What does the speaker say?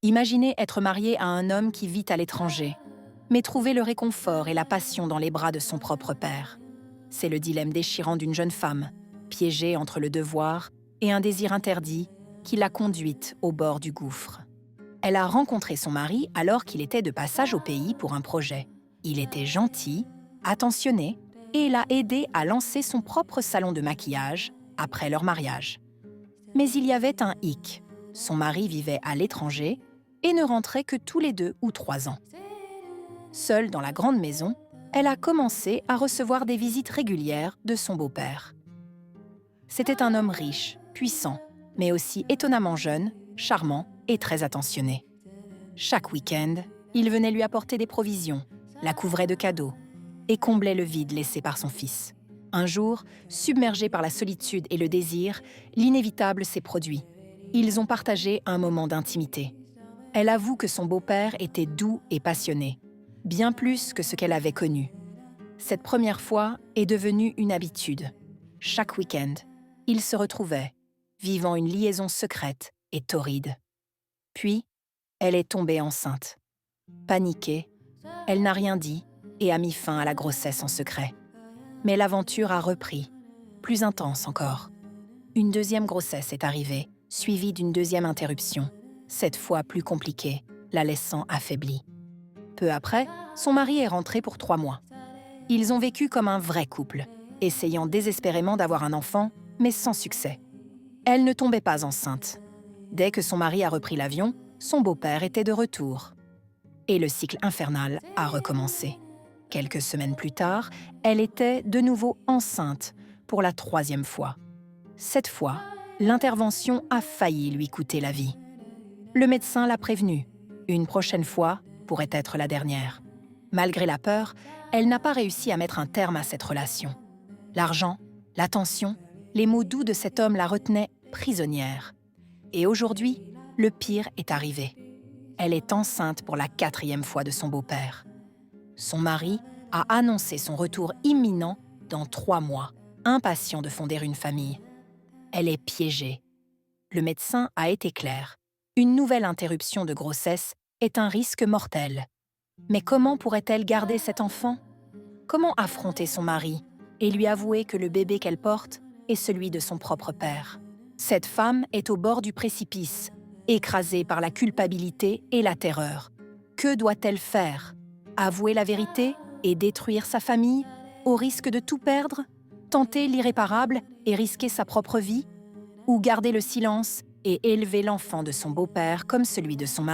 Imaginez être mariée à un homme qui vit à l'étranger, mais trouver le réconfort et la passion dans les bras de son propre père. C'est le dilemme déchirant d'une jeune femme, piégée entre le devoir et un désir interdit qui l'a conduite au bord du gouffre. Elle a rencontré son mari alors qu'il était de passage au pays pour un projet. Il était gentil, attentionné, et l'a aidé à lancer son propre salon de maquillage après leur mariage. Mais il y avait un hic. Son mari vivait à l'étranger et ne rentrait que tous les 2 ou 3 ans. Seule dans la grande maison, elle a commencé à recevoir des visites régulières de son beau-père. C'était un homme riche, puissant, mais aussi étonnamment jeune, charmant et très attentionné. Chaque week-end, il venait lui apporter des provisions, la couvrait de cadeaux et comblait le vide laissé par son fils. Un jour, submergé par la solitude et le désir, l'inévitable s'est produit. Ils ont partagé un moment d'intimité. Elle avoue que son beau-père était doux et passionné, bien plus que ce qu'elle avait connu. Cette première fois est devenue une habitude. Chaque week-end, ils se retrouvaient, vivant une liaison secrète et torride. Puis, elle est tombée enceinte. Paniquée, elle n'a rien dit et a mis fin à la grossesse en secret. Mais l'aventure a repris, plus intense encore. Une deuxième grossesse est arrivée, suivie d'une deuxième interruption, cette fois plus compliquée, la laissant affaiblie. Peu après, son mari est rentré pour 3 mois. Ils ont vécu comme un vrai couple, essayant désespérément d'avoir un enfant, mais sans succès. Elle ne tombait pas enceinte. Dès que son mari a repris l'avion, son beau-père était de retour. Et le cycle infernal a recommencé. Quelques semaines plus tard, elle était de nouveau enceinte pour la 3e fois. Cette fois, l'intervention a failli lui coûter la vie. Le médecin l'a prévenue. Une prochaine fois pourrait être la dernière. Malgré la peur, elle n'a pas réussi à mettre un terme à cette relation. L'argent, l'attention, les mots doux de cet homme la retenaient prisonnière. Et aujourd'hui, le pire est arrivé. Elle est enceinte pour la 4e fois de son beau-père. Son mari a annoncé son retour imminent dans 3 mois, impatient de fonder une famille. Elle est piégée. Le médecin a été clair. Une nouvelle interruption de grossesse est un risque mortel. Mais comment pourrait-elle garder cet enfant? Comment affronter son mari et lui avouer que le bébé qu'elle porte est celui de son propre père? Cette femme est au bord du précipice, écrasée par la culpabilité et la terreur. Que doit-elle faire? Avouer la vérité et détruire sa famille, au risque de tout perdre? Tenter l'irréparable et risquer sa propre vie? Ou garder le silence et élever l'enfant de son beau-père comme celui de son mari?